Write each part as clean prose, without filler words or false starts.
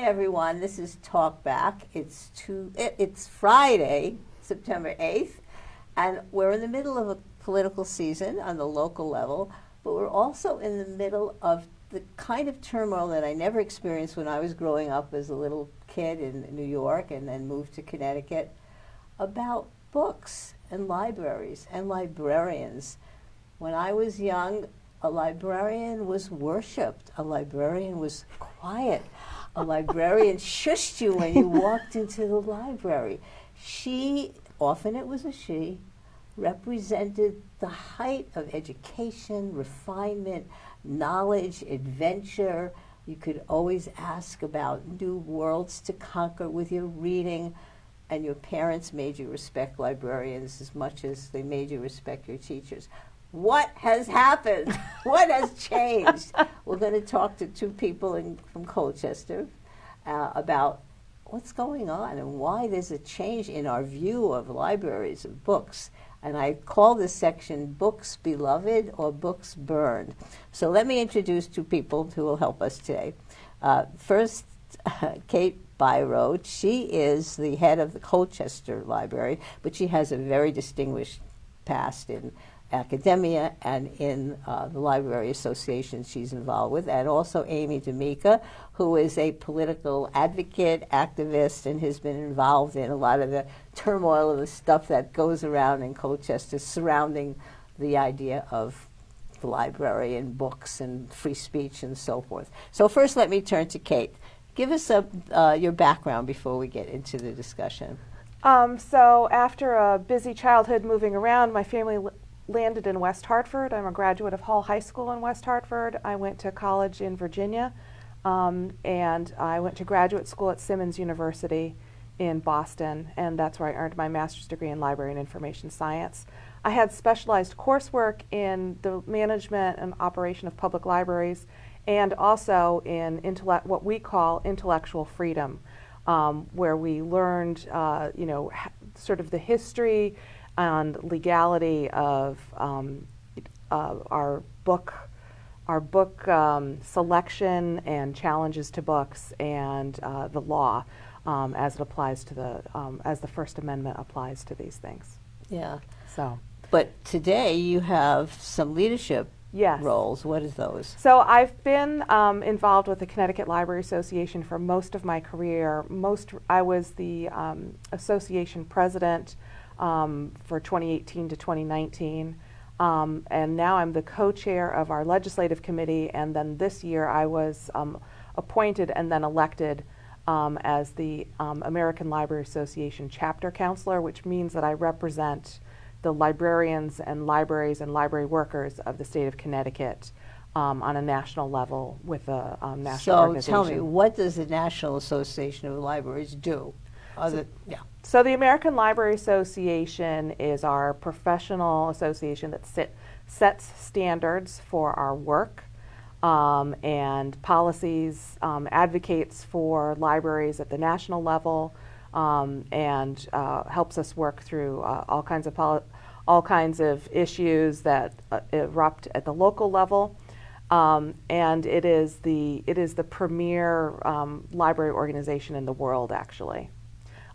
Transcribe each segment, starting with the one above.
Hi everyone, this is Talkback. It's Friday, September 8th, and we're in the middle of a political season on the local level, but we're also in the middle of the kind of turmoil that I never experienced when I was growing up as a little kid in New York and then moved to Connecticut about books and libraries and librarians. When I was young, a librarian was worshipped. A librarian was quiet. A librarian shushed you when you walked into the library. She, often it was a she, represented the height of education, refinement, knowledge, adventure. You could always ask about new worlds to conquer with your reading, and your parents made you respect librarians as much as they made you respect your teachers. What has happened? What has changed? We're going to talk to two people from Colchester about what's going on and why there's a change in our view of libraries and books. And I call this section Books Beloved or Books Burned. So let me introduce two people who will help us today. First, Kate Byrode. She is the head of the Colchester Library, but she has a very distinguished past in academia and in the library association she's involved with, and also Amy Domeika, who is a political advocate, activist, and has been involved in a lot of the turmoil of the stuff that goes around in Colchester surrounding the idea of the library and books and free speech and so forth. So first let me turn to Kate. Give us your background before we get into the discussion. So after a busy childhood moving around, my family landed in West Hartford. I'm a graduate of Hall High School in West Hartford. I went to college in Virginia, and I went to graduate school at Simmons University in Boston, and that's where I earned my master's degree in library and information science. I had specialized coursework in the management and operation of public libraries, and also in what we call intellectual freedom, where we learned, sort of the history and legality of our book selection and challenges to books and the law as it applies to as the First Amendment applies to these things. Yeah. So, but today you have some leadership yes. roles. What is those? So I've been involved with the Connecticut Library Association for most of my career. I was the association president for 2018 to 2019, and now I'm the co-chair of our legislative committee, and then this year I was appointed and then elected as the American Library Association chapter counselor, which means that I represent the librarians and libraries and library workers of the state of Connecticut on a national level with a national organization. So tell me, what does the National Association of Libraries do? So the American Library Association is our professional association that sets standards for our work and policies, advocates for libraries at the national level, and helps us work through all kinds of issues that erupt at the local level. And it is the premier library organization in the world, actually.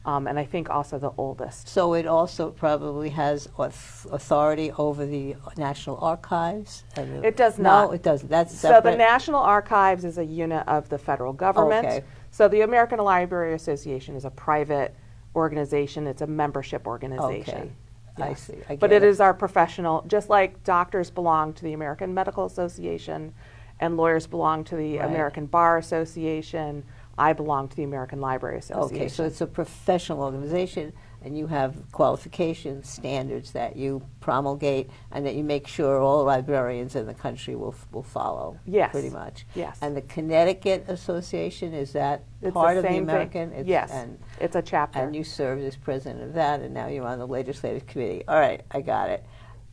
And I think also the oldest. So it also probably has authority over the National Archives? It does not. No, it doesn't. That's separate. So the National Archives is a unit of the federal government. Okay. So the American Library Association is a private organization. It's a membership organization. Okay. Yes. I see. But it is our professional, just like doctors belong to the American Medical Association and lawyers belong to the American Bar Association, I belong to the American Library Association. Okay, so it's a professional organization, and you have qualifications, standards that you promulgate, and that you make sure all librarians in the country will follow. Yes. Pretty much. Yes. And the Connecticut Association, is that part of the American? Yes. It's a chapter. And you served as president of that, and now you're on the legislative committee. All right, I got it.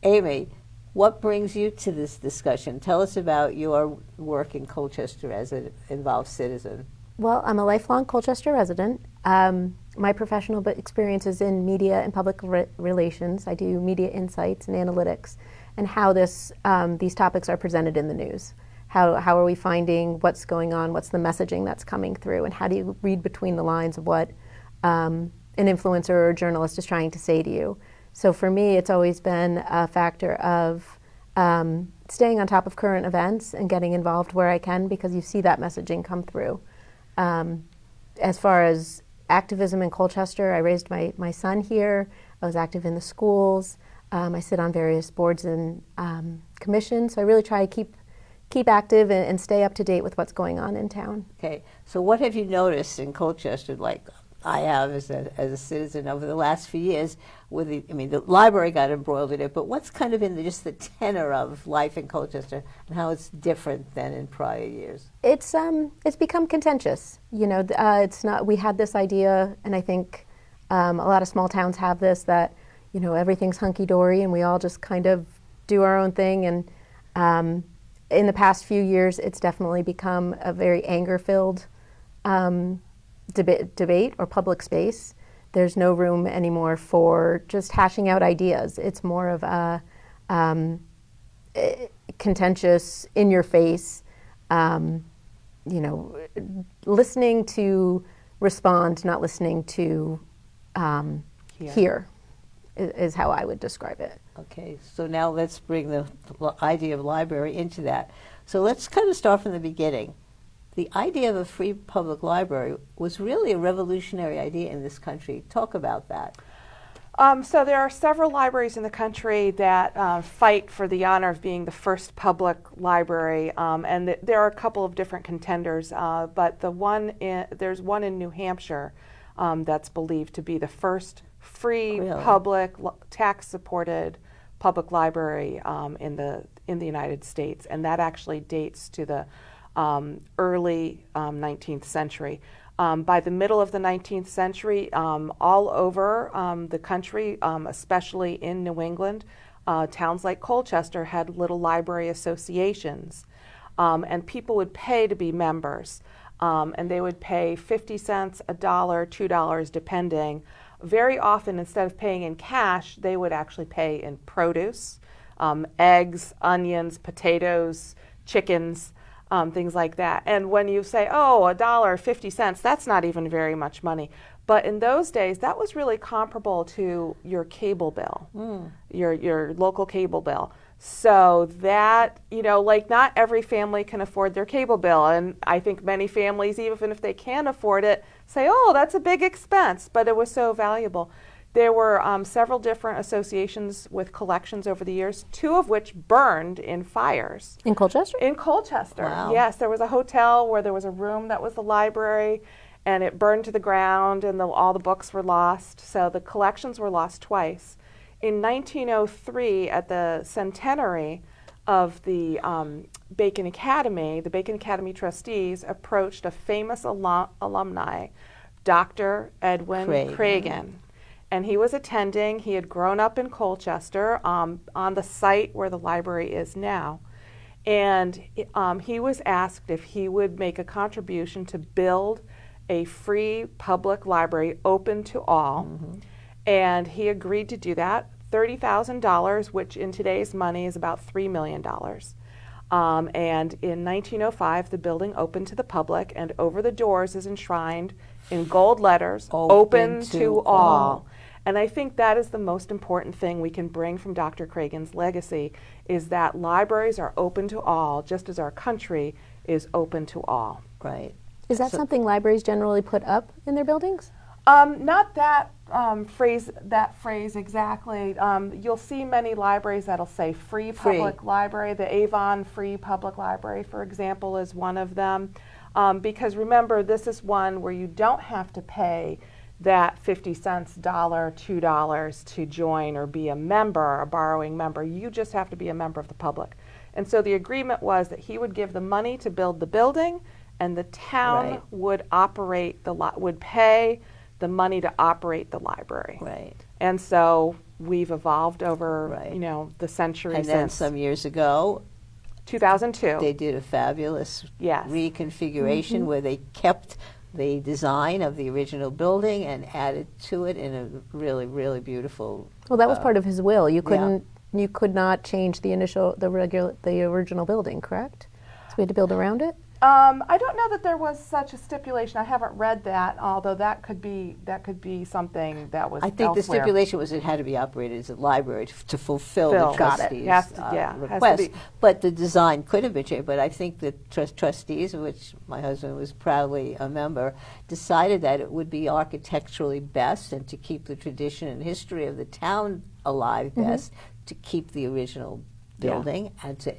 Amy, what brings you to this discussion? Tell us about your work in Colchester as an involved citizen. Well, I'm a lifelong Colchester resident. My professional experience is in media and public relations. I do media insights and analytics and how these topics are presented in the news. how are we finding what's going on, what's the messaging that's coming through, and how do you read between the lines of what an influencer or a journalist is trying to say to you. So for me, it's always been a factor of staying on top of current events and getting involved where I can, because you see that messaging come through. As far as activism in Colchester, I raised my son here. I was active in the schools. I sit on various boards and commissions. So I really try to keep active and stay up to date with what's going on in town. Okay, so what have you noticed in Colchester, like I have as a citizen over the last few years? The library got embroiled in it, but what's kind of in just the tenor of life in Colchester and how it's different than in prior years? It's become contentious. It's not. We had this idea, and I think a lot of small towns have this, that everything's hunky dory and we all just kind of do our own thing. And in the past few years, it's definitely become a very anger-filled debate or public space. There's no room anymore for just hashing out ideas. It's more of a contentious, in-your-face, listening to respond, not listening to hear, is how I would describe it. Okay, so now let's bring the idea of library into that. So let's kind of start from the beginning. The idea of a free public library was really a revolutionary idea in this country. Talk about that. So there are several libraries in the country that fight for the honor of being the first public library, and there are a couple of different contenders, but there's one in New Hampshire that's believed to be the first free public tax-supported public library in the United States, and that actually dates to the early 19th century. By the middle of the 19th century, all over the country, especially in New England, towns like Colchester had little library associations, and people would pay to be members, and they would pay 50 cents, $1, $2, depending. Very often, instead of paying in cash, they would actually pay in produce, eggs, onions, potatoes, chickens, things like that. And when you say, $1, 50 cents, that's not even very much money. But in those days, that was really comparable to your cable bill, your local cable bill. So that, not every family can afford their cable bill. And I think many families, even if they can afford it, say, that's a big expense, but it was so valuable. There were several different associations with collections over the years, two of which burned in fires. In Colchester? In Colchester, wow. Yes. There was a hotel where there was a room that was the library, and it burned to the ground, and all the books were lost. So the collections were lost twice. In 1903, at the centenary of the Bacon Academy, the Bacon Academy trustees approached a famous alumni, Dr. Edwin Craigan. And he was attending. He had grown up in Colchester on the site where the library is now. And he was asked if he would make a contribution to build a free public library open to all. Mm-hmm. And he agreed to do that, $30,000, which in today's money is about $3 million. And in 1905, the building opened to the public, and over the doors is enshrined in gold letters, open to all. And I think that is the most important thing we can bring from Dr. Craigan's legacy, is that libraries are open to all, just as our country is open to all. Right. Is that something libraries generally put up in their buildings? Not that phrase exactly. You'll see many libraries that'll say free public library. The Avon Free Public Library, for example, is one of them. Because remember, this is one where you don't have to pay that 50 cents, $1, $2 to join or be a member, a borrowing member. You just have to be a member of the public. And so the agreement was that he would give the money to build the building, and the town would operate would pay the money to operate the library. Right. And so we've evolved over the century and since. then some years ago, 2002, they did a fabulous reconfiguration where they kept the design of the original building and added to it in a really, really beautiful. Well, that was part of his will. You could not change the original building, correct? So we had to build around it? I don't know that there was such a stipulation. I haven't read that, although that could be something that was I think the elsewhere. stipulation was it had to be operated as a library to fulfill Got the it. trustees' Has to- yeah, has to request. be. But the design could have been changed. But I think the trustees, of which my husband was proudly a member, decided that it would be architecturally best and to keep the tradition and history of the town alive best, to keep the original building and to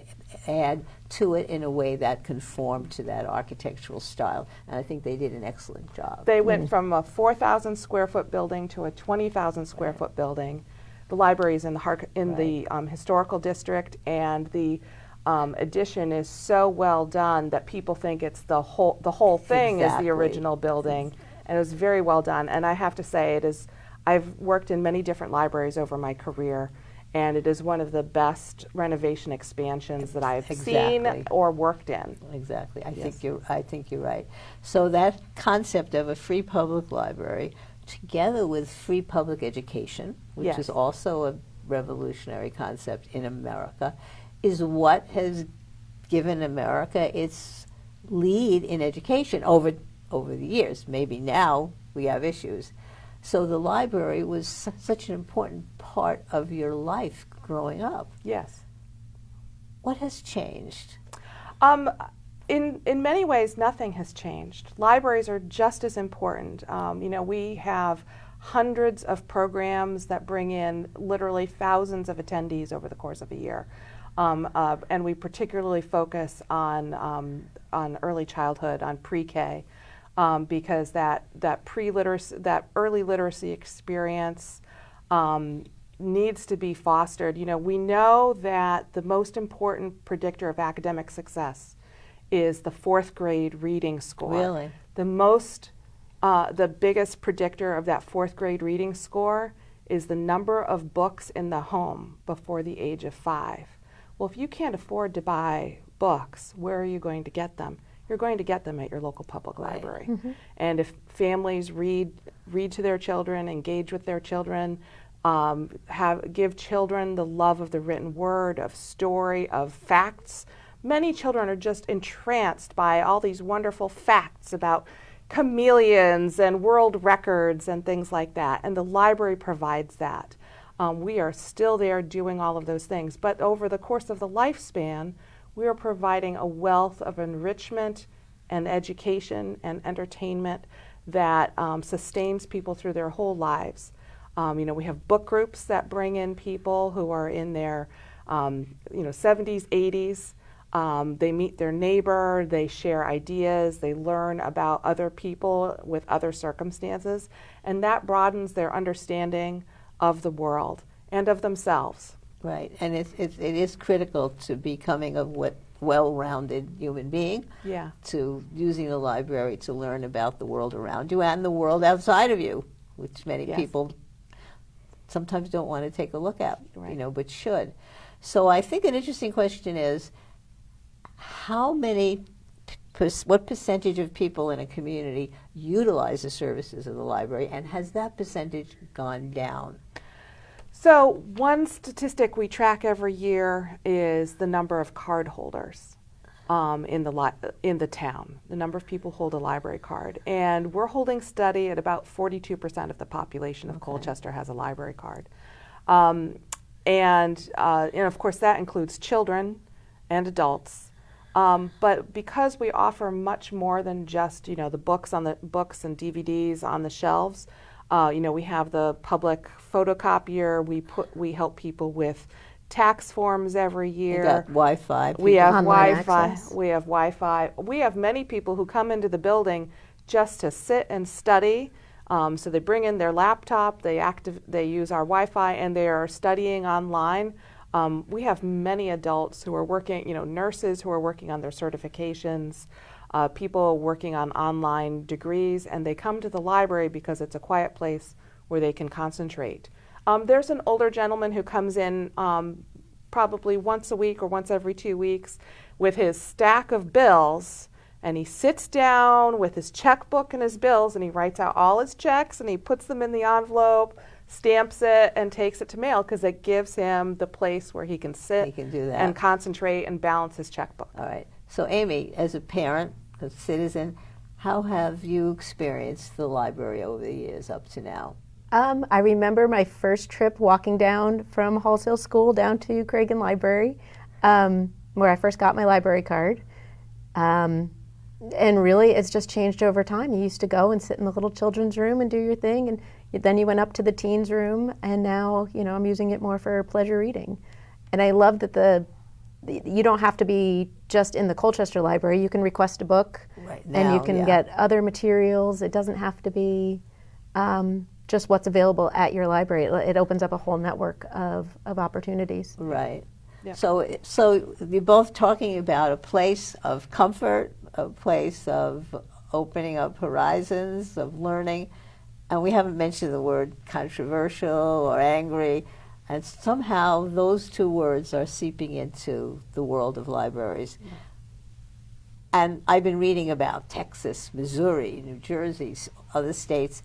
add to it in a way that conformed to that architectural style. And I think they did an excellent job. They went from a 4,000 square foot building to a 20,000 square foot building. The library is in the historical district, and the addition is so well done that people think it's the whole thing is Exactly. the original building, and it was very well done. And I have to say, I've worked in many different libraries over my career, and it is one of the best renovation expansions that I've seen Exactly. or worked in. Exactly. I Yes. think you're right. So that concept of a free public library, together with free public education, which Yes. is also a revolutionary concept in America, is what has given America its lead in education over the years. Maybe now we have issues. So the library was such an important part of your life growing up. Yes. What has changed? In many ways, nothing has changed. Libraries are just as important. We have hundreds of programs that bring in literally thousands of attendees over the course of a year, and we particularly focus on early childhood, on pre-K, because that early literacy experience needs to be fostered. We know that the most important predictor of academic success is the 4th grade reading score. Really? The biggest predictor of that 4th grade reading score is the number of books in the home before the age of 5. Well, if you can't afford to buy books, where are you going to get them? You're going to get them at your local public library. And if families read to their children, engage with their children, give children the love of the written word, of story, of facts. Many children are just entranced by all these wonderful facts about chameleons and world records and things like that. And the library provides that. We are still there doing all of those things. But over the course of the lifespan, we are providing a wealth of enrichment and education and entertainment that sustains people through their whole lives. We have book groups that bring in people who are in their 70s, 80s. They meet their neighbor, they share ideas, they learn about other people with other circumstances, and that broadens their understanding of the world and of themselves. Right, and it is critical to becoming a well-rounded human being, Yeah. to using the library to learn about the world around you and the world outside of you, which many Yes. people sometimes don't want to take a look at, Right. but should. So I think an interesting question is, what percentage of people in a community utilize the services of the library, and has that percentage gone down? So one statistic we track every year is the number of card holders in the town, the number of people who hold a library card. And we're holding steady at about 42% of the population of Colchester has a library card. And of course that includes children and adults. But because we offer much more than just the books and DVDs on the shelves, we have the public photocopier. We help people with tax forms every year. You got Wi-Fi. We have Online Wi-Fi. access. We have Wi-Fi. We have many people who come into the building just to sit and study. So they bring in their laptop. They use our Wi-Fi, and they are studying online. We have many adults who are working, nurses who are working on their certifications, people working on online degrees, and they come to the library because it's a quiet place where they can concentrate. There's an older gentleman who comes in probably once a week or once every 2 weeks with his stack of bills, and he sits down with his checkbook and his bills, and he writes out all his checks, and he puts them in the envelope, stamps it, and takes it to mail because it gives him the place where he can sit He can do that. and concentrate and balance his checkbook. All right. So Amy, as a parent, a citizen, how have you experienced the library over the years up to now? I remember my first trip walking down from Halsell School down to Cragen Library, where I first got my library card. And really, it's just changed over time. You used to go and sit in the little children's room and do your thing, and then you went up to the teens room, and now, I'm using it more for pleasure reading. And I love that you don't have to be just in the Colchester Library. You can request a book, Right and you now, can yeah. get other materials. It doesn't have to be just what's available at your library. It opens up a whole network of opportunities. Right. Yeah. So you're both talking about a place of comfort, a place of opening up horizons, of learning, and we haven't mentioned the word controversial or angry, and somehow those two words are seeping into the world of libraries. Yeah. And I've been reading about Texas, Missouri, New Jersey, other states.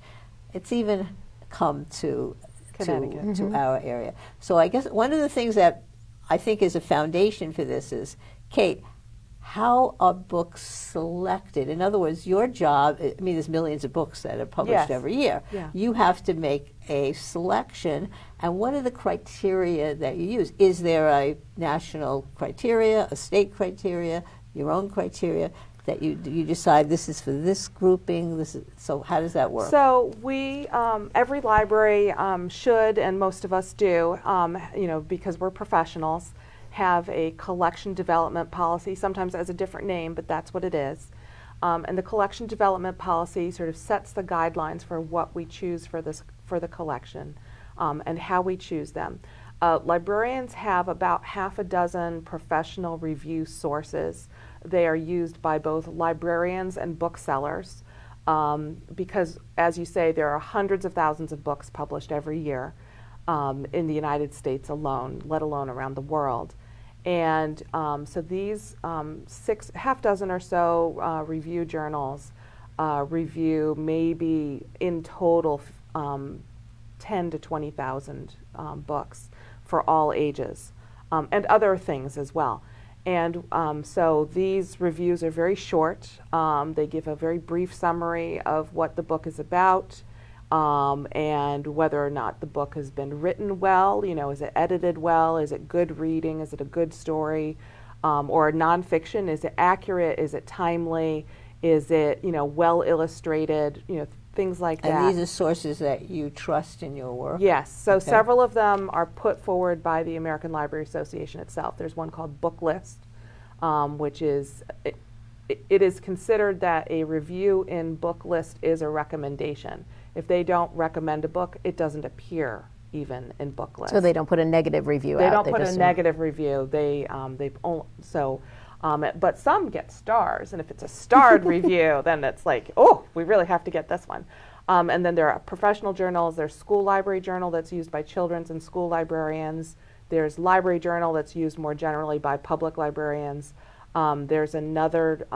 It's even come to our area. So I guess one of the things that I think is a foundation for this is, Kate, how are books selected? In other words, your job, there's millions of books that are published every year. Yeah. You have to make a selection, and what are the criteria that you use? Is there a national criteria, a state criteria, your own criteria, that you decide this is for this grouping? So how does that work? So we, every library should, and most of us do, because we're professionals, have a collection development policy. Sometimes it has a different name, but that's what it is. And the collection development policy sort of sets the guidelines for what we choose for the collection and how we choose them. Librarians have about half a dozen professional review sources. They are used by both librarians and booksellers because, as you say, there are hundreds of thousands of books published every year in the United States alone, let alone around the world. And so these half dozen or so review journals review maybe in total 10 to 20,000 books for all ages and other things as well. And so these reviews are very short. They give a very brief summary of what the book is about and whether or not the book has been written well. Is it edited well? Is it good reading? Is it a good story? Or nonfiction? Is it accurate? Is it timely? Is it well illustrated? Things like that. And these are sources that you trust in your work? Yes. So Okay. several of them are put forward by the American Library Association itself. There's one called Book List, which is, it is considered that a review in Book List is a recommendation. If they don't recommend a book, it doesn't appear even in Book List. So they don't put a negative review They out. don't put a negative review. But some get stars, and if it's a starred review, then it's like, oh, we really have to get this one. And then there are professional journals. There's School Library Journal that's used by children's and school librarians. There's Library Journal that's used more generally by public librarians. There's another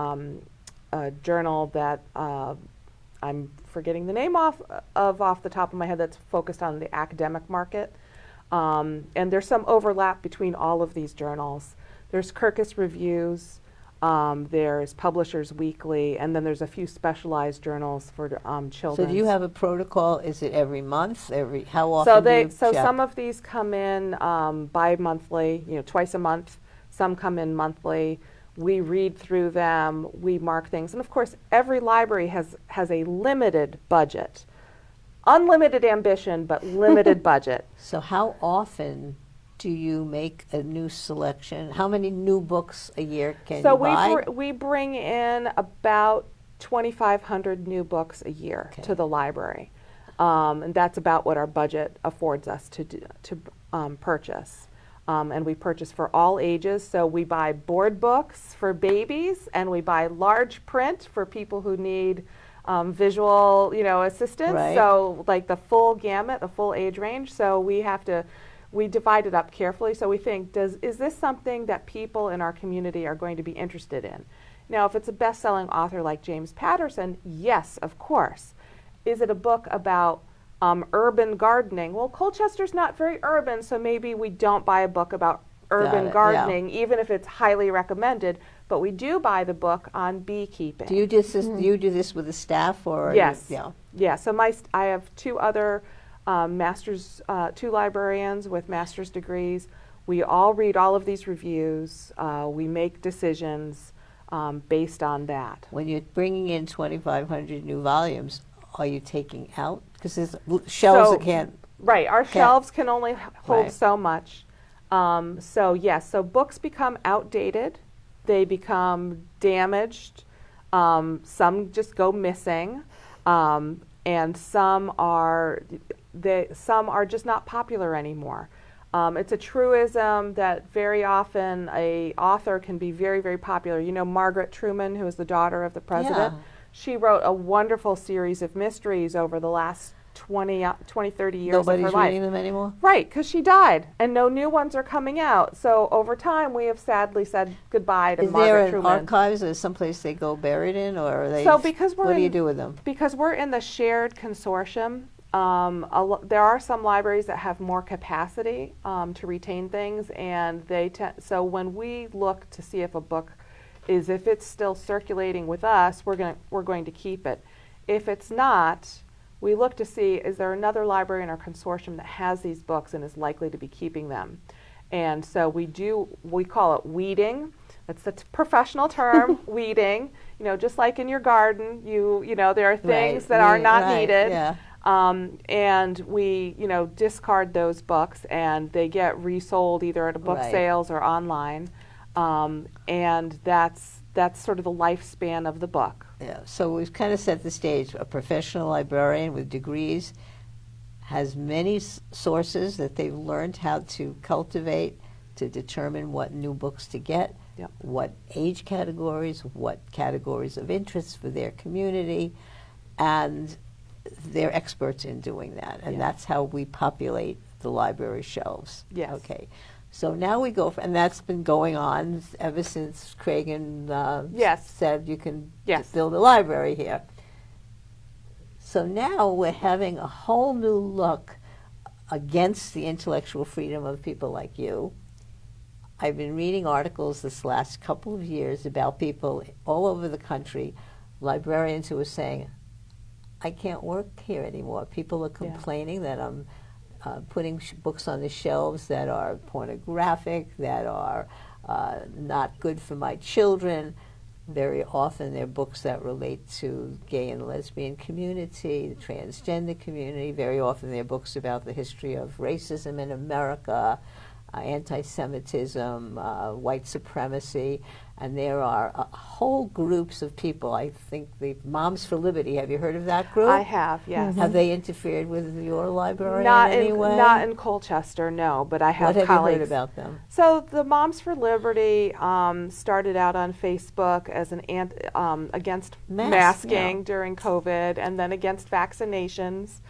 journal that I'm forgetting the name off the top of my head that's focused on the academic market. And there's some overlap between all of these journals. There's Kirkus Reviews, there's Publishers Weekly, and then there's a few specialized journals for children. So do you have a protocol? Is it every month? How often do you check? Some of these come in bi-monthly, twice a month. Some come in monthly. We read through them, we mark things. And of course, every library has a limited budget. Unlimited ambition, but limited budget. So how often do you make a new selection? How many new books a year can you buy? So we bring in about 2,500 new books a year to the library. And that's about what our budget affords us to purchase. And we purchase for all ages. So we buy board books for babies, and we buy large print for people who need visual, assistance. Right. So like the full gamut, the full age range. So we divide it up carefully. So we think, is this something that people in our community are going to be interested in? Now, if it's a best-selling author like James Patterson, yes, of course. Is it a book about urban gardening? Well, Colchester's not very urban, so maybe we don't buy a book about urban yeah. gardening, even if it's highly recommended. But we do buy the book on beekeeping. Do you do this with the staff or? Yes. Yeah. Yeah. So I have two other two librarians with master's degrees. We all read all of these reviews. We make decisions based on that. When you're bringing in 2,500 new volumes, are you taking out? Because there's shelves that can't. Right. Our shelves can only hold Right. so much. So yes. So books become outdated. They become damaged. Some just go missing, and some are just not popular anymore. It's a truism that very often a author can be very, very popular. You know, Margaret Truman, who is the daughter of the president, Yeah. she wrote a wonderful series of mysteries over the last 20, 30 years Nobody's of her life. reading them anymore? Right, because she died, and no new ones are coming out. So over time, we have sadly said goodbye to Is Margaret there an Truman. archives or someplace they go buried in, or are they? So because we're what do you in- do with them? Because we're in the shared consortium, there are some libraries that have more capacity to retain things, and so when we look to see if a book if it's still circulating with us, we're going to keep it. If it's not, we look to see, is there another library in our consortium that has these books and is likely to be keeping them? And so we call it weeding. That's the professional term, weeding. You know, just like in your garden, there are things that are not needed. Yeah. And we, discard those books, and they get resold either at a book Right. sales or online. And that's sort of the lifespan of the book. Yeah, so we've kind of set the stage. A professional librarian with degrees has many sources that they've learned how to cultivate to determine what new books to get, Yep. what age categories, what categories of interest for their community, and they're experts in doing that. And Yeah. that's how we populate the library shelves. Yes. Okay. So now we go, and that's been going on ever since Cragen Yes. said you can Yes. build a library here. So now we're having a whole new look against the intellectual freedom of people like you. I've been reading articles this last couple of years about people all over the country, librarians who are saying, I can't work here anymore. People are complaining that I'm putting books on the shelves that are pornographic, that are not good for my children. Very often they're books that relate to gay and lesbian community, the transgender community. Very often they're books about the history of racism in America, anti-Semitism, white supremacy. And there are whole groups of people. I think the Moms for Liberty, have you heard of that group? I have, yes. Have they interfered with your library Not in any way? Not in Colchester, no, but I have What have colleagues. you heard about them? So the Moms for Liberty started out on Facebook as against masking during COVID, and then against vaccinations.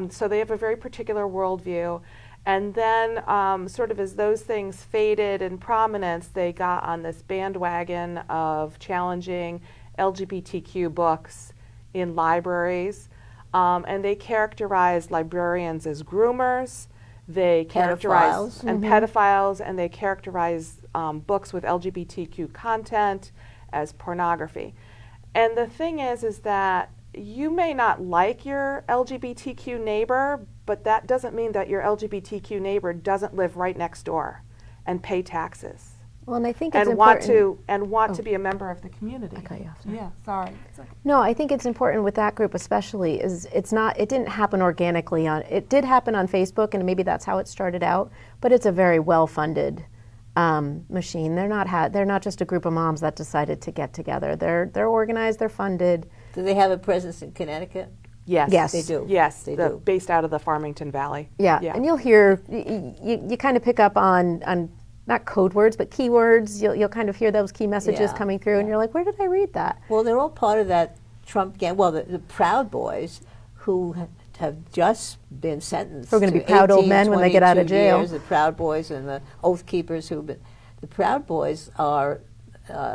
So they have a very particular worldview. And then sort of as those things faded in prominence, they got on this bandwagon of challenging LGBTQ books in libraries. And they characterized librarians as groomers. They characterize pedophiles, and they characterize books with LGBTQ content as pornography. And the thing is that you may not like your LGBTQ neighbor, but that doesn't mean that your LGBTQ neighbor doesn't live right next door and pay taxes. Well, and I think it's and important. want to be a member of the community. I cut you off, sorry. Yeah, sorry. No, I think it's important with that group especially is it didn't happen organically it did happen on Facebook, and maybe that's how it started out, but it's a very well-funded machine. They're not just a group of moms that decided to get together. They're organized, they're funded. Do they have a presence in Connecticut? Yes. Yes. They do. Yes, They do. based out of the Farmington Valley. Yeah, and you'll hear, you kind of pick up on not code words, but keywords. You'll kind of hear those key messages Yeah, coming through, and you're like, where did I read that? Well, they're all part of that Trump gang. Well, the Proud Boys, who have just been sentenced. Who are gonna to be proud old 18, men when they get out of 22 jail. Years, the Proud Boys and the Oath Keepers the Proud Boys are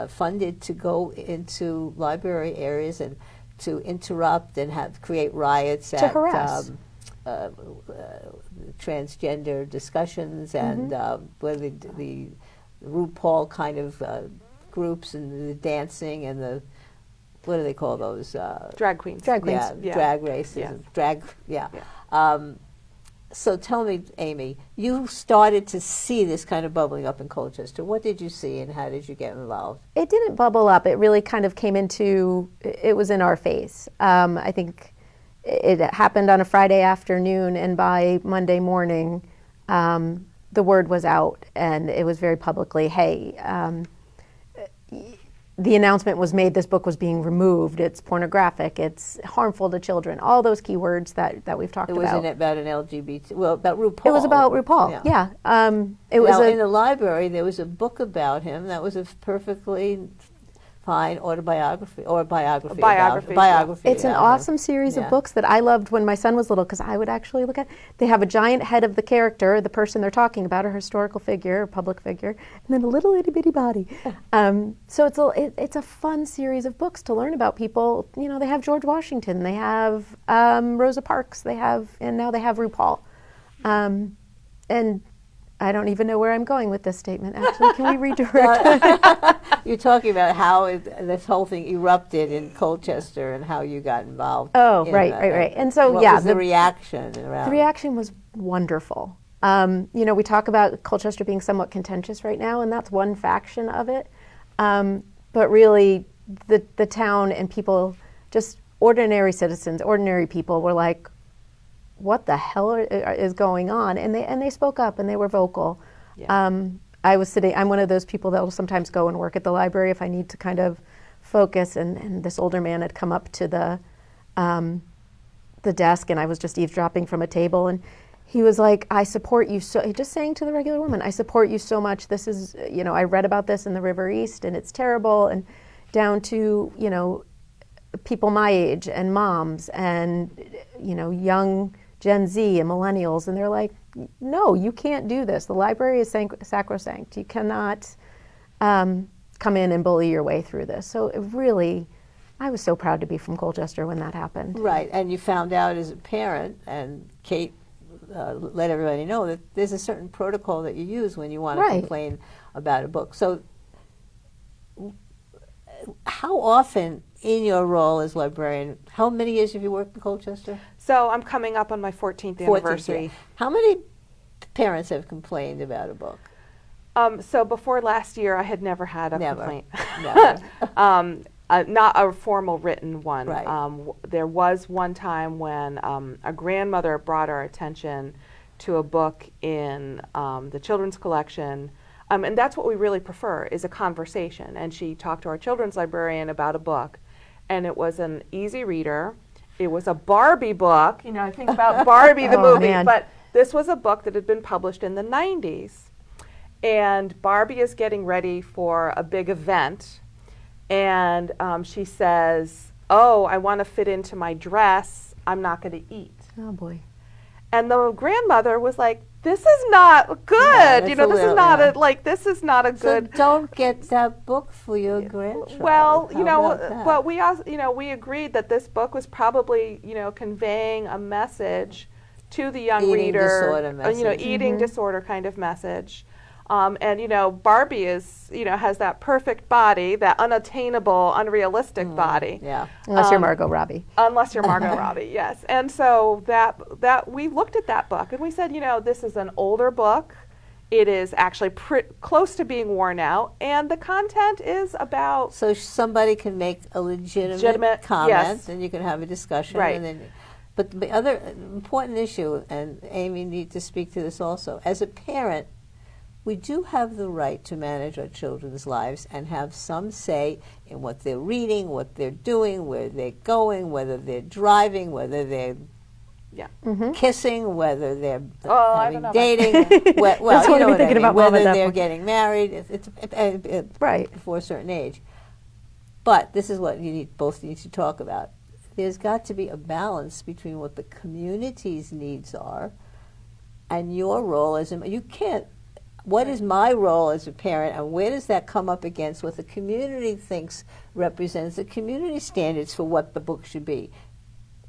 funded to go into library areas and to interrupt and create riots To harass. transgender discussions and whether the RuPaul kind of groups and the dancing and the, what do they call those? Drag queens. Drag queens. Yeah, drag races. Yeah. So tell me, Amy, you started to see this kind of bubbling up in Colchester. What did you see and how did you get involved? It didn't bubble up. It really kind of came into, it was in our face. I think it happened on a Friday afternoon, and by Monday morning, the word was out, and it was very publicly, hey, the announcement was made this book was being removed. It's pornographic. It's harmful to children. All those key words that we've talked about. It wasn't about an LGBT, well, about RuPaul. It was about RuPaul, yeah. It was in the library, there was a book about him that was a perfectly fine autobiography, or biography. It's an awesome series of books that I loved when my son was little, because I would actually look at. They have a giant head of the character, the person they're talking about, a historical figure, a public figure, and then a little itty bitty body. So it's a fun series of books to learn about people. You know, they have George Washington, they have Rosa Parks, and now they have RuPaul, and I don't even know where I'm going with this statement. Actually, can we redirect? You're talking about how this whole thing erupted in Colchester and how you got involved. Oh, right. And so, what was the reaction around? The reaction was wonderful. You know, we talk about Colchester being somewhat contentious right now, and that's one faction of it. But really, the town and people, just ordinary citizens, ordinary people, were like, what the hell is going on? And they spoke up and they were vocal. Yeah. I'm one of those people that will sometimes go and work at the library if I need to kind of focus, and this older man had come up to the desk, and I was just eavesdropping from a table, and he was like, I support you so, just saying to the regular woman, I support you so much. This is, you know, I read about this in the River East and it's terrible, and down to, you know, people my age and moms and, you know, young Gen Z and millennials, and they're like, no, you can't do this. The library is sacrosanct. You cannot come in and bully your way through this. So it really, I was so proud to be from Colchester when that happened. Right, and you found out as a parent, and Kate let everybody know that there's a certain protocol that you use when you want to complain about a book. So how often in your role as librarian, how many years have you worked in Colchester? So I'm coming up on my 14th anniversary. Yeah. How many parents have complained about a book? So before last year, I had never had a complaint. Never. Not a formal written one. Right. There was one time when a grandmother brought our attention to a book in the children's collection. And that's what we really prefer, is a conversation. And she talked to our children's librarian about a book. And it was an easy reader. It was a Barbie book. You know, I think about Barbie the movie. Man. But this was a book that had been published in the 90s. And Barbie is getting ready for a big event. And she says, oh, I want to fit into my dress. I'm not going to eat. Oh, boy. And the grandmother was like, this is not good. Yeah, you know, this is not this is not a good. So don't get that book for your grandchild. Well, you know, but we also, you know, we agreed that this book was probably, you know, conveying a message to the young reader, you know, eating disorder kind of message. And, you know, Barbie is, you know, has that perfect body, that unattainable, unrealistic body. Yeah. Unless you're Margot Robbie. Unless you're Margot Robbie, yes. And so that we looked at that book and we said, you know, this is an older book. It is actually close to being worn out, and the content is about. So somebody can make a legitimate comment, yes. and you can have a discussion. Right. And then, but the other important issue, and Amy needs to speak to this also, as a parent, we do have the right to manage our children's lives and have some say in what they're reading, what they're doing, where they're going, whether they're driving, whether they're kissing, whether they're dating. Well, you know what I mean, whether they're getting married. It's right before a certain age. But this is what you both need to talk about. There's got to be a balance between what the community's needs are and your role as a. You can't. What is my role as a parent, and where does that come up against what the community thinks represents the community standards for what the book should be?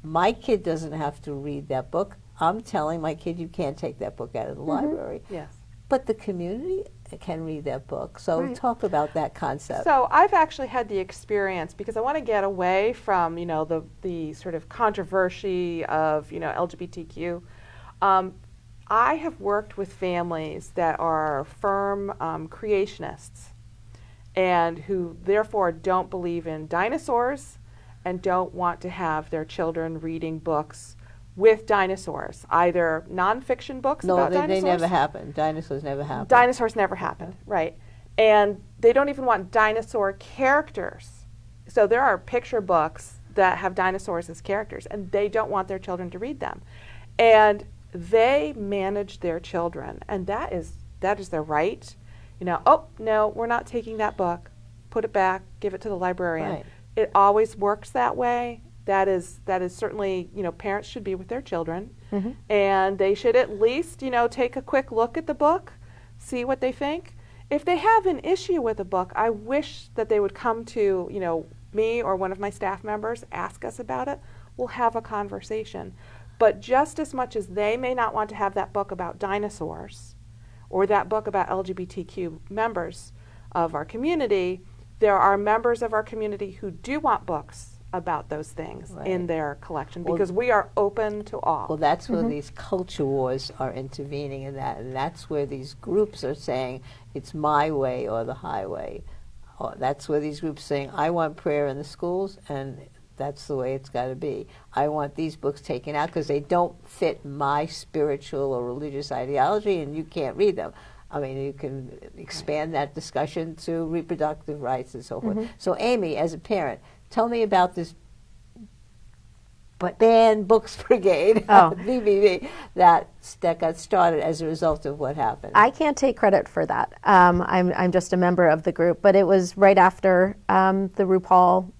My kid doesn't have to read that book. I'm telling my kid, you can't take that book out of the library. Yes. But the community can read that book. So Right. talk about that concept. So I've actually had the experience, because I want to get away from, the sort of controversy of, LGBTQ. I have worked with families that are firm creationists and who therefore don't believe in dinosaurs and don't want to have their children reading books with dinosaurs, either nonfiction books No, about they dinosaurs. never happened. Dinosaurs never happened. Dinosaurs never happened, right. And they don't even want dinosaur characters. So there are picture books that have dinosaurs as characters, and they don't want their children to read them. And they manage their children, and that is their right. Oh, no, we're not taking that book. Put it back, give it to the librarian. Right. It always works that way. That is certainly, parents should be with their children, and they should at least, take a quick look at the book, see what they think. If they have an issue with a book, I wish that they would come to, me or one of my staff members, ask us about it. We'll have a conversation. But just as much as they may not want to have that book about dinosaurs or that book about LGBTQ members of our community, there are members of our community who do want books about those things in their collection, because we are open to all. Well, that's where these culture wars are intervening in that, and that's where these groups are saying it's my way or the highway. That's where these groups are saying, I want prayer in the schools, and that's the way it's got to be. I want these books taken out because they don't fit my spiritual or religious ideology, and you can't read them. I mean, you can expand that discussion to reproductive rights and so forth. So, Amy, as a parent, tell me about this Banned Books Brigade, BBB, that got started as a result of what happened. I can't take credit for that. I'm just a member of the group, but it was right after the RuPaul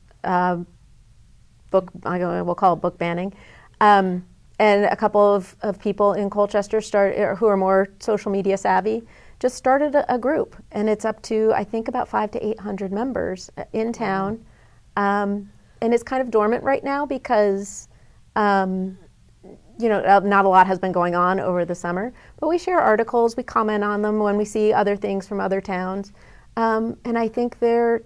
book, we'll call it book banning. And a couple of people in Colchester who are more social media savvy just started a group, and it's up to, I think, about 500 to 800 members in town. And it's kind of dormant right now because, not a lot has been going on over the summer, but we share articles, we comment on them when we see other things from other towns. And I think they're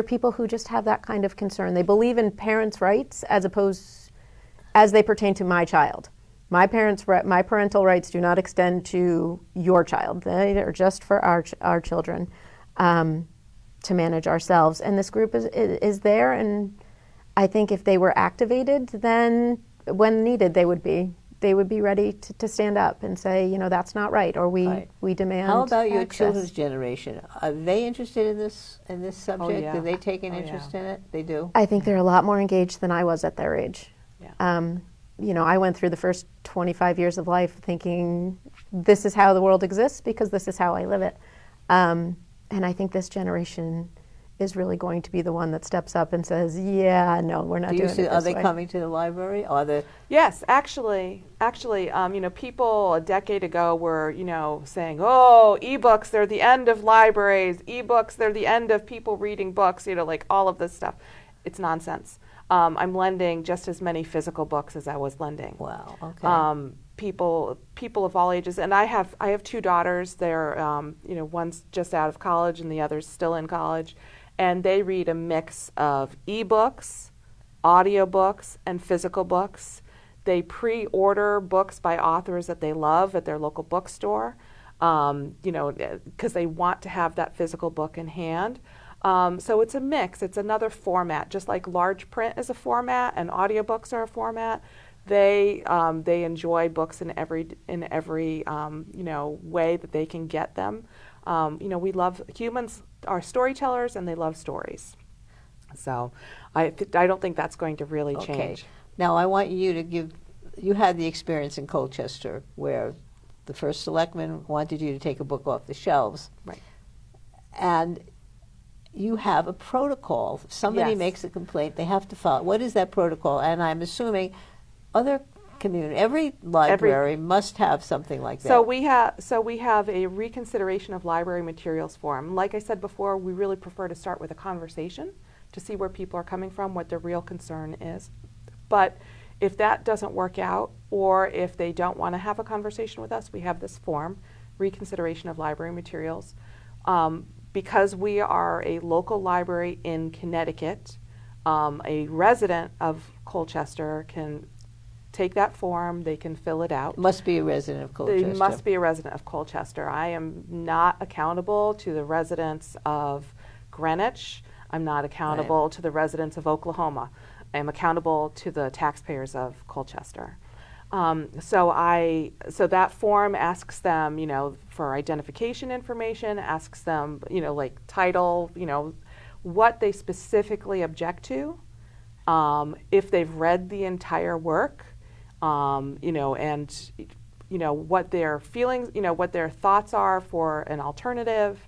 people who just have that kind of concern. They believe in parents' rights as they pertain to my child. My parental rights do not extend to your child. They are just for our children to manage ourselves. And this group is there, and I think if they were activated, then when needed, they would be ready to stand up and say, that's not right, or we demand. How about your access. children's generation? Are they interested in this subject? yeah. Do they take an interest in it? They do? I think they're a lot more engaged than I was at their age. Yeah. I went through the first 25 years of life thinking this is how the world exists because this is how I live it. And I think this generation is really going to be the one that steps up and says, yeah, no, we're not doing it this way. Are they coming to the library? Yes, actually, people a decade ago were, saying, oh, ebooks, they're the end of libraries. Ebooks, they're the end of people reading books, like all of this stuff. It's nonsense. I'm lending just as many physical books as I was lending. Wow, okay. People of all ages, and I have two daughters. They're one's just out of college and the other's still in college, and they read a mix of ebooks, audiobooks, and physical books. They pre-order books by authors that they love at their local bookstore, because they want to have that physical book in hand. So it's a mix. It's another format, just like large print is a format and audiobooks are a format. They enjoy books in every way that they can get them. We love humans are storytellers and they love stories. So I don't think that's going to really change. Now I want you to you had the experience in Colchester where the first selectman wanted you to take a book off the shelves. Right. And you have a protocol. If somebody makes a complaint, they have to follow. What is that protocol? And I'm assuming every library must have something like that. So we have a reconsideration of library materials form. Like I said before, we really prefer to start with a conversation to see where people are coming from, what their real concern is. But If that doesn't work out, or if they don't want to have a conversation with us, we have this form, reconsideration of library materials. Because we are a local library in Connecticut, a resident of Colchester can take that form, they can fill it out. Must be a resident of Colchester. They must be a resident of Colchester. I am not accountable to the residents of Greenwich. I'm not accountable to the residents of Oklahoma. I am accountable to the taxpayers of Colchester. So that form asks them, for identification information, asks them, like title, what they specifically object to, if they've read the entire work, and what their feelings, what their thoughts are for an alternative.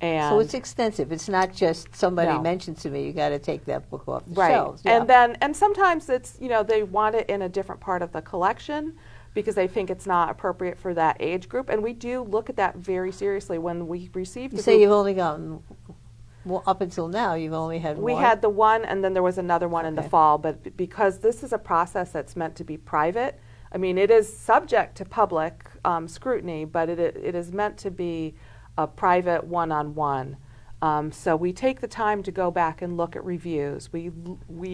And so it's extensive. It's not just somebody No. mentioned to me, you got to take that book off the Right. shelves. Yeah. And sometimes it's, they want it in a different part of the collection because they think it's not appropriate for that age group. And we do look at that very seriously when we receive the You say you've only gotten, well, up until now, you've only had We one? had the one, and then there was another one in the Okay. fall. But because this is a process that's meant to be private, I mean, it is subject to public scrutiny, but it is meant to be a private one-on-one. So we take the time to go back and look at reviews. We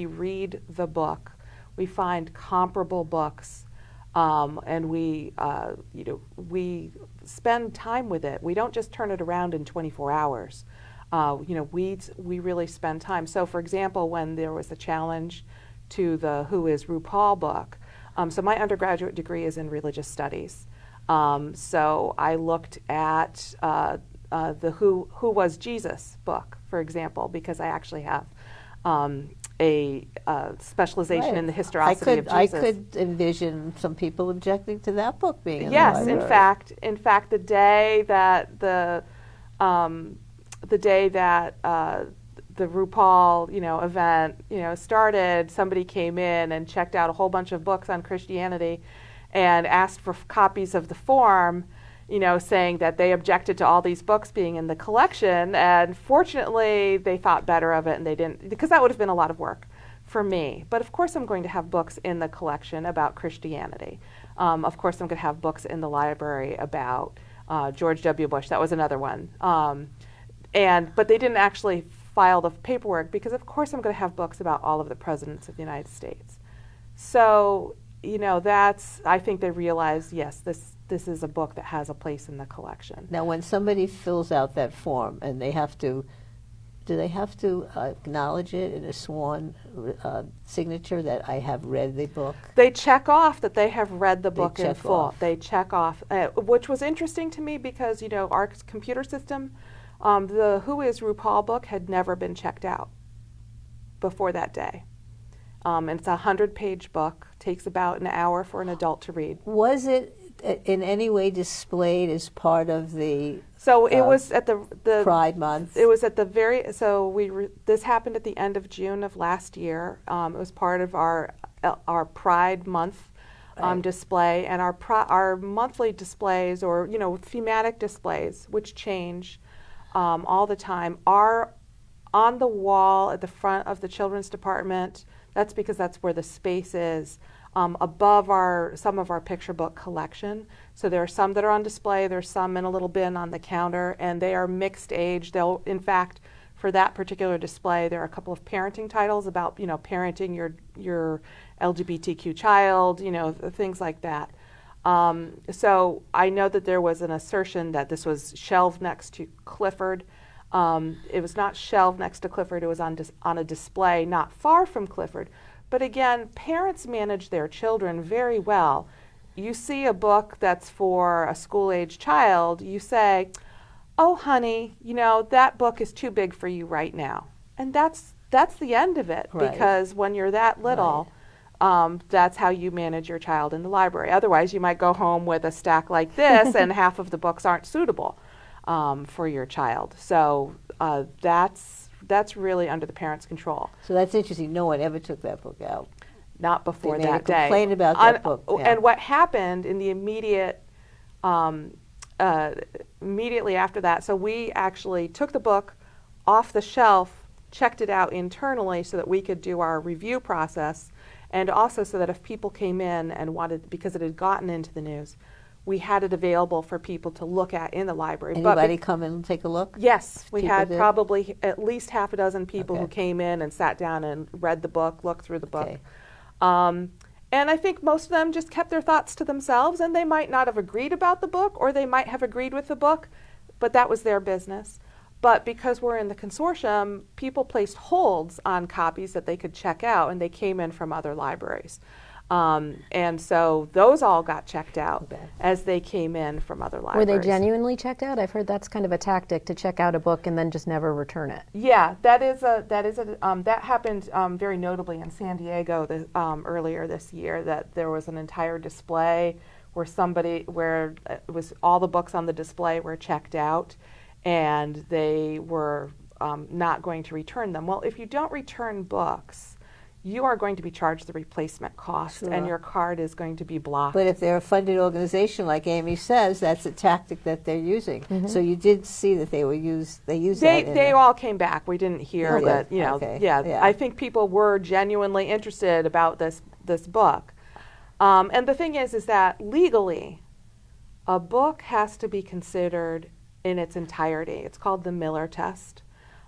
read the book. We find comparable books, and we spend time with it. We don't just turn it around in 24 hours. We really spend time. So, for example, when there was a challenge to the Who is RuPaul book, so my undergraduate degree is in religious studies. So I looked at the Who Was Jesus book, for example, because I actually have a specialization in the historicity of Jesus. I could envision some people objecting to that book being in Yes, the in library. fact, the day that the RuPaul, event, started, somebody came in and checked out a whole bunch of books on Christianity and asked for copies of the form, saying that they objected to all these books being in the collection. And fortunately, they thought better of it and they didn't, because that would have been a lot of work for me. But of course, I'm going to have books in the collection about Christianity. Of course, I'm going to have books in the library about George W. Bush. That was another one. But they didn't actually file the paperwork because, of course, I'm going to have books about all of the presidents of the United States. So, I think they realized, yes, this is a book that has a place in the collection. Now, when somebody fills out that form and do they have to acknowledge it in a sworn signature that I have read the book? They check off that they have read the book in check full. off. They check off, which was interesting to me because, our computer system, the Who is RuPaul book had never been checked out before that day. It's a 100-page book, takes about an hour for an adult to read. Was it in any way displayed as part of the So it was at the Pride Month? It was at the this happened at the end of June of last year. It was part of our Pride Month display, and our monthly displays, or thematic displays, which change all the time, are on the wall at the front of the children's department. That's because that's where the space is. Above some of our picture book collection. So there are some that are on display, there's some in a little bin on the counter, and they are mixed age. In fact, for that particular display, there are a couple of parenting titles about, parenting your LGBTQ child, things like that. So I know that there was an assertion that this was shelved next to Clifford. It was not shelved next to Clifford, it was on a display not far from Clifford. But again, parents manage their children very well. You see a book that's for a school-age child, you say, oh, honey, that book is too big for you right now. And that's the end of it, Right. because when you're that little, that's how you manage your child in the library. Otherwise, you might go home with a stack like this and half of the books aren't suitable for your child. So that's really under the parent's control. So that's interesting. No one ever took that book out. Not before They made that a day. complaint about that book, yeah. And what happened in the immediately after that, so we actually took the book off the shelf, checked it out internally so that we could do our review process, and also so that if people came in and wanted, because it had gotten into the news, we had it available for people to look at in the library. Anybody come in and take a look? Yes, we People had did? probably at least half a dozen people who Okay. came in and sat down and read the book, looked through the book. Okay. And I think most of them just kept their thoughts to themselves, and they might not have agreed about the book, or they might have agreed with the book, but that was their business. But because we're in the consortium, people placed holds on copies that they could check out, and they came in from other libraries. And so those all got checked out Okay. as they came in from other Were libraries. they genuinely checked out? I've heard that's kind of a tactic to check out a book and then just never return it. Yeah, that happened very notably in San Diego earlier this year. That there was an entire display where it was all the books on the display were checked out, and they were not going to return them. Well, if you don't return books, you are going to be charged the replacement cost, Sure. and your card is going to be blocked. But if they're a funded organization, like Amy says, that's a tactic that they're using. So you did see that they used that. They all came back. We didn't hear Okay. that, Okay. yeah, Yeah. I think people were genuinely interested about this book. And the thing is that legally, a book has to be considered in its entirety. It's called the Miller test.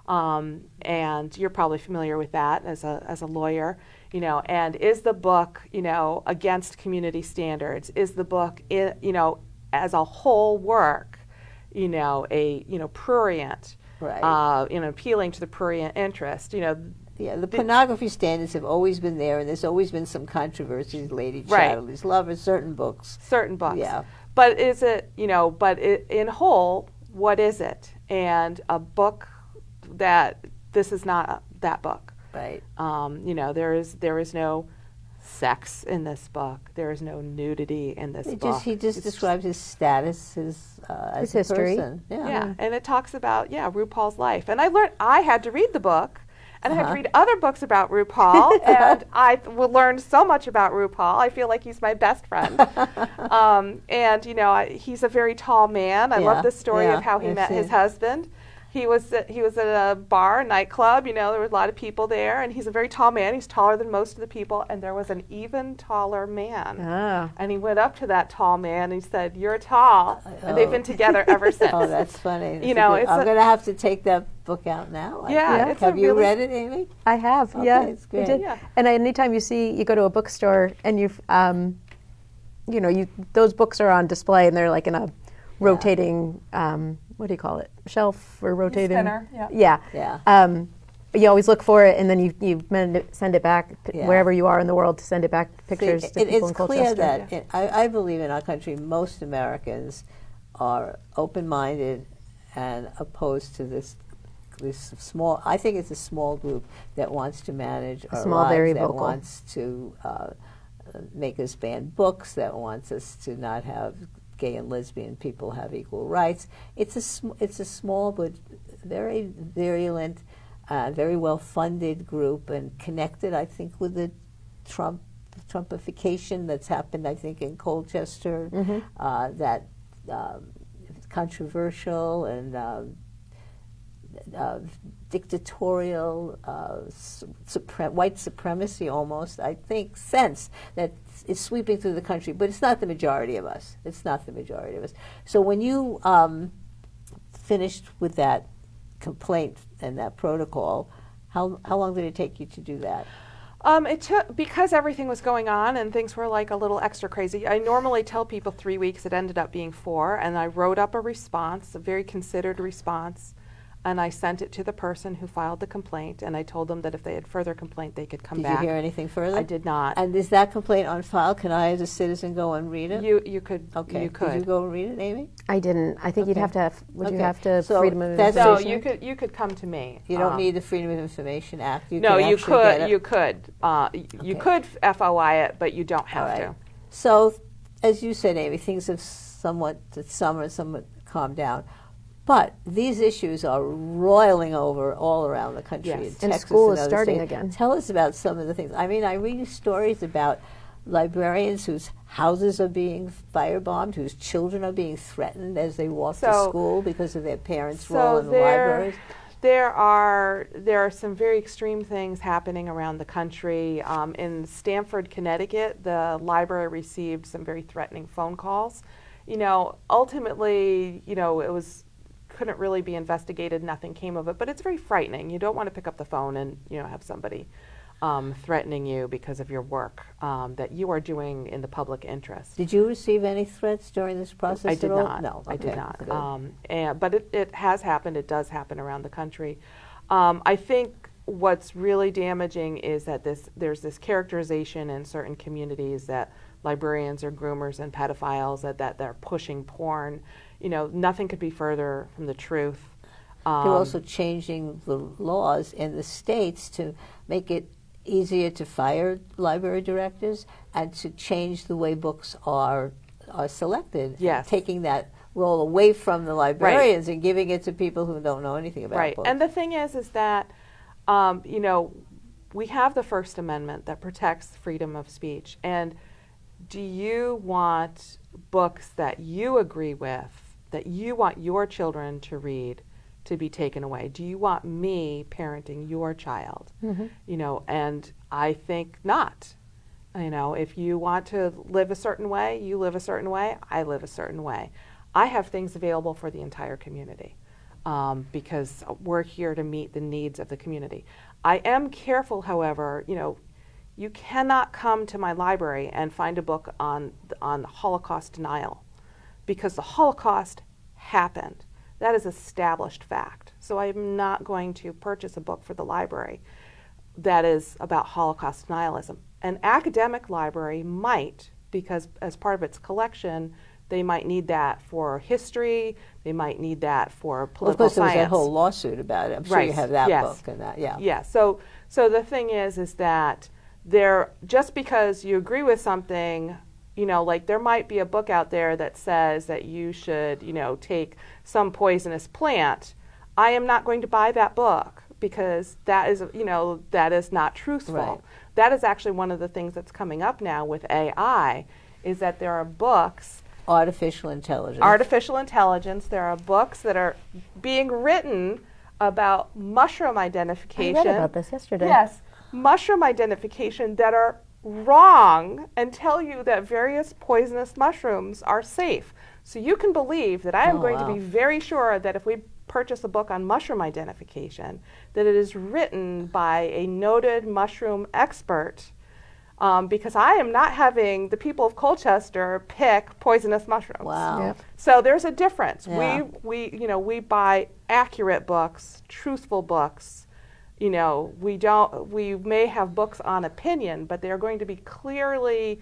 And you're probably familiar with that as a lawyer, and is the book, against community standards? Is the book, as a whole work, prurient, Right. appealing to the prurient interest, Yeah, the pornography standards have always been there, and there's always been some controversies. Lady Right. Chatterley's Lover, certain books. certain books. Yeah. But is it, in whole, what is it? And a book that this is not that book. Right. There is no sex in this book. There is no nudity in this book. He just describes his status, as His a history. person. Yeah, and it talks about RuPaul's life. And I had to read the book, and I had to Uh-huh. read other books about RuPaul, and I learned so much about RuPaul. I feel like he's my best friend. He's a very tall man. I Yeah, love the story yeah, of how he I've met his seen. husband. He was at a bar, a nightclub. There were a lot of people there, and he's a very tall man. He's taller than most of the people, and there was an even taller man. Ah. And he went up to that tall man and he said, "You're tall," and they've been together ever since. Oh, that's funny. That's You a know, good- it's I'm a- going to have to take that book out now. I Yeah, think. it's a Have you really- read it, Amy? I have, Okay, yeah. it's I great. did. Yeah. And anytime you go to a bookstore and those books are on display and they're like in a rotating, what do you call it? Shelf or rotating? Spinner, yeah. Yeah. Yeah. You always look for it and then you send it back Yeah. wherever you are in the world to send it back pictures See, to people it's in clear Colchester. that I believe in our country, most Americans are open-minded and opposed to this small. I think it's a small group that wants to manage our small, lives, very that vocal. wants to make us ban books, that wants us to not have gay and lesbian people have equal rights. It's a small but very virulent, very well-funded group and connected, I think, with the Trumpification that's happened, I think, in Colchester, that controversial and dictatorial white supremacy almost, I think, sense that is sweeping through the country. But it's not the majority of us. It's not the majority of us. So when you finished with that complaint and that protocol, how long did it take you to do that? It took, because everything was going on and things were like a little extra crazy. I normally tell people 3 weeks. It ended up being 4, and I wrote up a response, a very considered response, and I sent it to the person who filed the complaint, and I told them that if they had further complaint, they could come Did back. you hear anything further? I did not. And is that complaint on file? Can I, as a citizen, go and read it? You could. Okay. You could. Did you go and read it, Amy? I didn't. I think you'd Okay. have to have, would you Okay. have to So freedom of that's- No, information? you could come to me. You don't need the Freedom of Information Act. You No, can you actually get could. it. You could. You could FOI it, but you don't have All to. right. So, as you said, Amy, things have somewhat calmed down. But these issues are roiling over all around the country. Yes. In And Texas school is other starting states. again. Tell us about some of the things. I mean, I read stories about librarians whose houses are being firebombed, whose children are being threatened as they walk to So- school because of their parents' so role in the there- libraries. There are some very extreme things happening around the country. In Stamford, Connecticut, the library received some very threatening phone calls. Ultimately, it couldn't really be investigated. Nothing came of it, but it's very frightening. You don't want to pick up the phone and have somebody threatening you because of your work that you are doing in the public interest. Did you receive any threats during this process I did at all? not. No, I did not. Good. But it has happened. It does happen around the country. I think what's really damaging is that there's this characterization in certain communities that librarians are groomers and pedophiles, that they're pushing porn. Nothing could be further from the truth. They're also changing the laws in the states to make it easier to fire library directors and to change the way books are selected. Yes. Taking that role away from the librarians and giving it to people who don't know anything about books. And the thing is that, we have the First Amendment that protects freedom of speech. And do you want books that you agree with, that you want your children to read, to be taken away? Do you want me parenting your child? And I think not. If you want to live a certain way, you live a certain way, I live a certain way. I have things available for the entire community because we're here to meet the needs of the community. I am careful, however, you cannot come to my library and find a book on Holocaust denial because the Holocaust happened. That is established fact. So I'm not going to purchase a book for the library that is about Holocaust denialism. An academic library might, because as part of its collection, they might need that for history, they might need that for political science. Of course, there was that whole lawsuit about it. I'm sure you have that book and that, Yeah, so the thing is that just because you agree with something, like there might be a book out there that says that you should, take some poisonous plant. I am not going to buy that book because that is not truthful. Right. That is actually one of the things that's coming up now with AI, is that there are books. Artificial intelligence. There are books that are being written about mushroom identification. I read about this yesterday. Yes, mushroom identification that are wrong and tell you that various poisonous mushrooms are safe. So you can believe that I am going to be very sure that if we purchase a book on mushroom identification, that it is written by a noted mushroom expert, because I am not having the people of Colchester pick poisonous mushrooms. Wow. Yep. So there's a difference. Yeah. We buy accurate books, truthful books. We may have books on opinion, but they're going to be clearly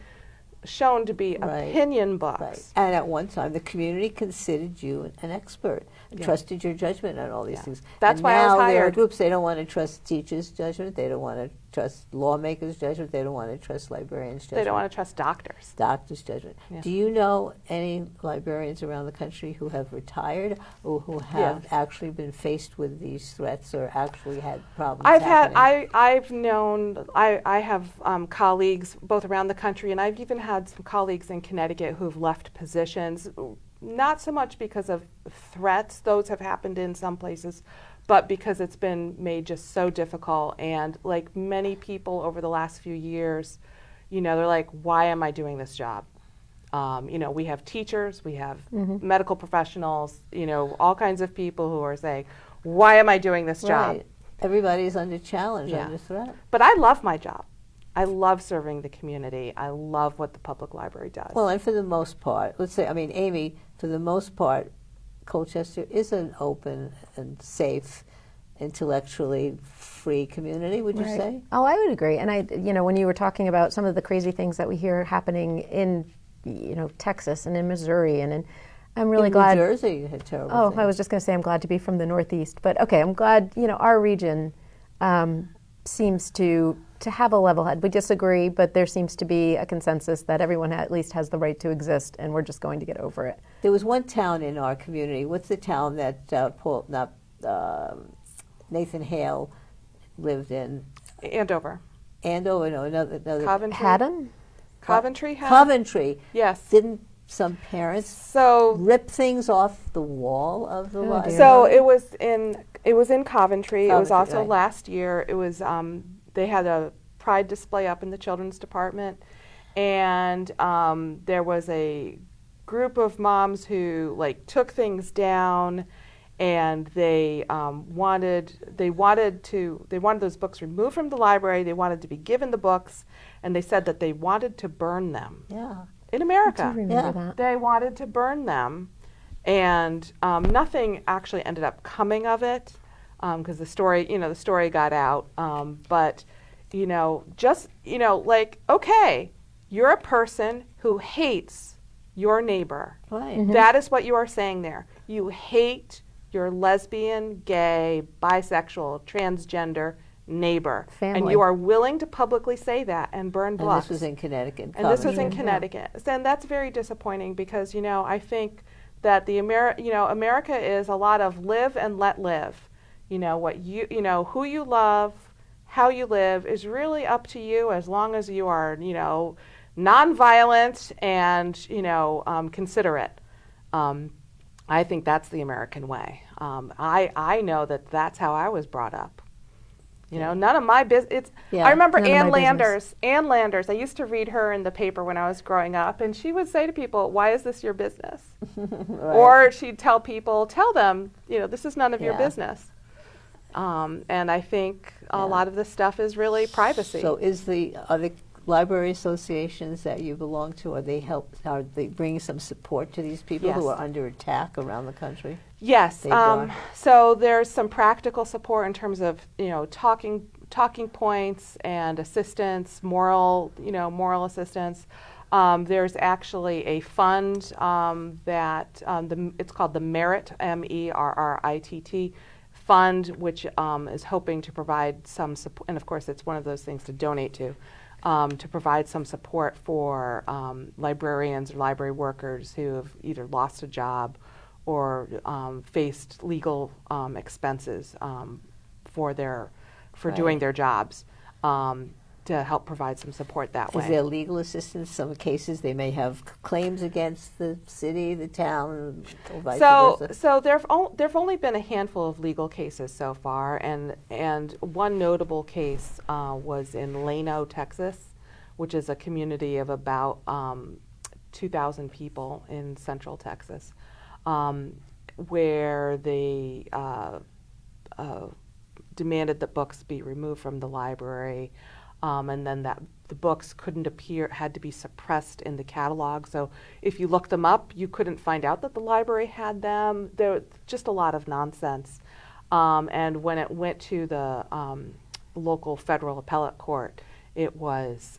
shown to be opinion books. Right. And at one time, the community considered you an expert and trusted your judgment on all these things. That's why I was now there are hired. groups, they don't want to trust teachers' judgment, they don't want to trust lawmakers' judgment, they don't want to trust librarians' judgment. They don't want to trust doctors. Doctors' judgment. Yeah. Do you know any librarians around the country who have retired or who have actually been faced with these threats or actually had problems happening? I have colleagues both around the country, and I've even had some colleagues in Connecticut who've left positions, not so much because of threats, those have happened in some places, but because it's been made just so difficult. And like many people over the last few years, they're like, why am I doing this job? We have teachers, we have medical professionals, all kinds of people who are saying, why am I doing this job? Right. Everybody's under challenge, under threat. But I love my job. I love serving the community. I love what the public library does. Well, and for the most part, Amy, for the most part, Colchester is an open and safe, intellectually free community, would you say? Oh, I would agree. And when you were talking about some of the crazy things that we hear happening in, Texas and in Missouri and I'm really glad. New Jersey, you had terrible things. I was just going to say I'm glad to be from the Northeast. But okay, I'm glad, our region seems to have a level head. We disagree, but there seems to be a consensus that everyone at least has the right to exist, and we're just going to get over it. There was one town in our community. What's the town that Nathan Hale lived in? Andover. Andover, no, another. Coventry. Haddon? Coventry. Coventry. Yes. Didn't some parents rip things off the wall of the library? So it was in It was in Coventry. It was Coventry, also right. last year. It was they had a pride display up in the children's department, and there was a group of moms who like took things down, and they wanted those books removed from the library. They wanted to be given the books, and they said that they wanted to burn them Yeah. in I America. do remember Yeah. that. They wanted to burn them, and nothing actually ended up coming of it because the story got out. But like, okay, you're a person who hates your neighbor. Right. That is what you are saying there. You hate your lesbian, gay, bisexual, transgender neighbor, and Family. you are willing to publicly say that and burn And books. this was in Connecticut. And this was in Coventry. Connecticut. And that's very disappointing because, I think that America is a lot of live and let live. Who you love, how you live is really up to you as long as you are, nonviolent and, considerate. I think that's the American way. I know that that's how I was brought up. None of my business. Yeah, I remember none of Ann my Landers. Ann Landers. I used to read her in the paper when I was growing up, and she would say to people, "Why is this your business?" Right. Or she'd tell them, this is none of your Yeah. business. And I think a lot of this stuff is really privacy. So are the library associations that you belong to, are they bringing some support to these people who Yes. are under attack around the country? Yes. They don't. So there's some practical support in terms of talking points and assistance, moral assistance. There's actually a fund that it's called the Merit MERRITT fund, which is hoping to provide some support, and of course it's one of those things to donate to provide some support for librarians or library workers who have either lost a job or faced legal expenses for doing their jobs, to help provide some support that way. Is there legal assistance? Some cases they may have claims against the city, the town, or vice versa. So there've only been a handful of legal cases so far, and one notable case was in Lano, Texas, which is a community of about 2,000 people in central Texas, where they demanded that books be removed from the library. And then that the books couldn't appear, had to be suppressed in the catalog. So if you looked them up, you couldn't find out that the library had them. There was just a lot of nonsense. And when it went to the local federal appellate court, it was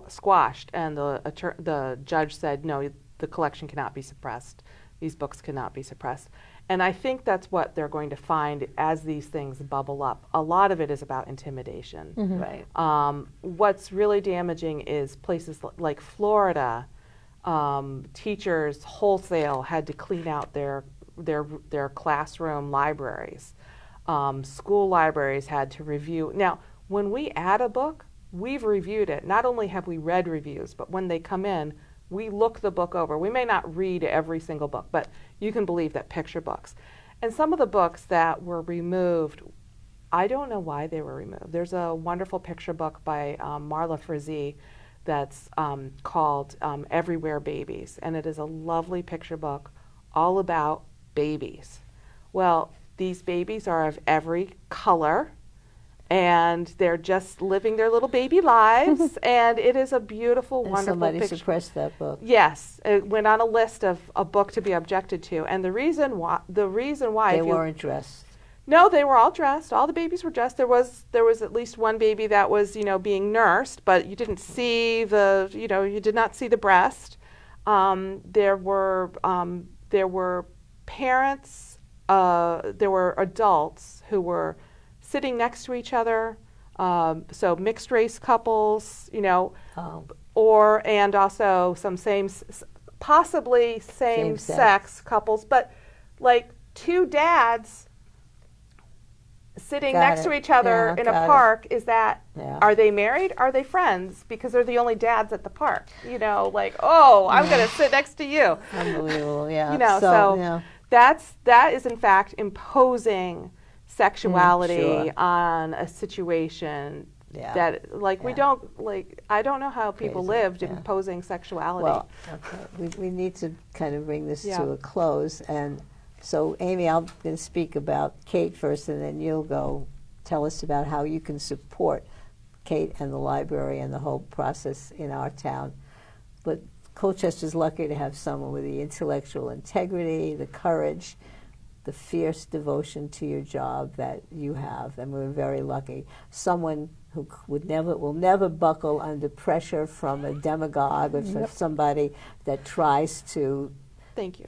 squashed. And the judge said, no, the collection cannot be suppressed. These books cannot be suppressed. And I think that's what they're going to find as these things bubble up. A lot of it is about intimidation. Mm-hmm. Right. What's really damaging is places like Florida. Teachers wholesale had to clean out their classroom libraries. School libraries had to review. Now, when we add a book, we've reviewed it. Not only have we read reviews, but when they come in, we look the book over. We may not read every single book, but you can believe that picture books. And some of the books that were removed, I don't know why they were removed. There's a wonderful picture book by Marla Frazee that's called Everywhere Babies, and it is a lovely picture book all about babies. Well, these babies are of every color, and they're just living their little baby lives, and it is a beautiful, And wonderful somebody picture. suppressed that book. Yes, it went on a list of a book to be objected to, and the reason why They if you- weren't dressed. No, they were all dressed. All the babies were dressed. There was at least one baby that was being nursed, but you didn't see you did not see the breast. There were parents. There were adults who were sitting next to each other, so mixed race couples, and also some possibly same sex couples, but like two dads sitting next to each other in a park. Are they married? Are they friends? Because they're the only dads at the park. I'm going to sit next to you. Unbelievable, yeah. That is in fact imposing sexuality Sure. on a situation Yeah. that, like, we Yeah. don't, like, I don't know how people Crazy. lived Yeah. imposing sexuality. Well, okay. We need to kind of bring this Yeah. to a close. And so, Amy, I'm going to speak about Kate first, and then you'll go tell us about how you can support Kate and the library and the whole process in our town. But Colchester's lucky to have someone with the intellectual integrity, the courage, the fierce devotion to your job that you have, and we're very lucky. Someone who will never buckle under pressure from a demagogue or from somebody that tries to Thank you.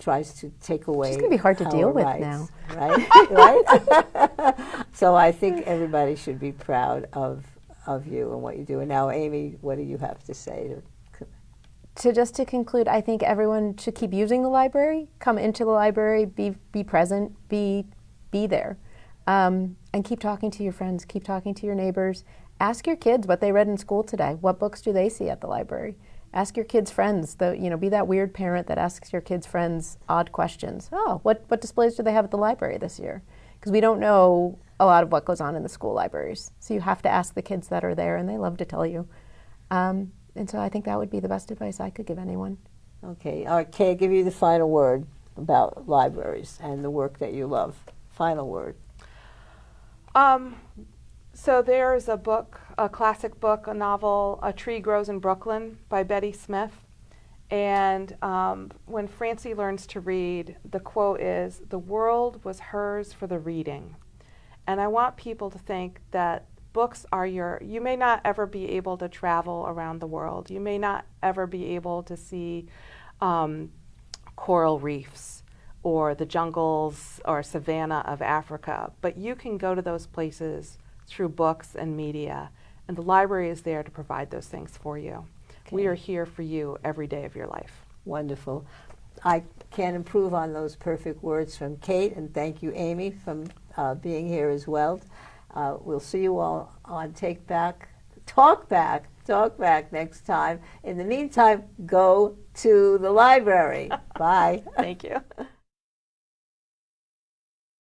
take away. She's going to be hard to our deal with rights, now. right? Right. So I think everybody should be proud of you and what you do. And now, Amy, what do you have to say to? Just to conclude, I think everyone should keep using the library. Come into the library, be present, be there, and keep talking to your friends, keep talking to your neighbors. Ask your kids what they read in school today. What books do they see at the library? Ask your kids' friends. Be that weird parent that asks your kids' friends odd questions. Oh, what displays do they have at the library this year? Because we don't know a lot of what goes on in the school libraries. So you have to ask the kids that are there, and they love to tell you. And so I think that would be the best advice I could give anyone. Okay. All right, Kay, I'll give you the final word about libraries and the work that you love. Final word. So there's a book, a classic book, a novel, A Tree Grows in Brooklyn by Betty Smith. And when Francie learns to read, the quote is, "The world was hers for the reading." And I want people to think that books are you may not ever be able to travel around the world. You may not ever be able to see coral reefs or the jungles or savanna of Africa, but you can go to those places through books and media, and the library is there to provide those things for you. Okay. We are here for you every day of your life. Wonderful. I can't improve on those perfect words from Kate, and thank you, Amy, for being here as well. We'll see you all on Talk Back next time. In the meantime, go to the library. Bye. Thank you.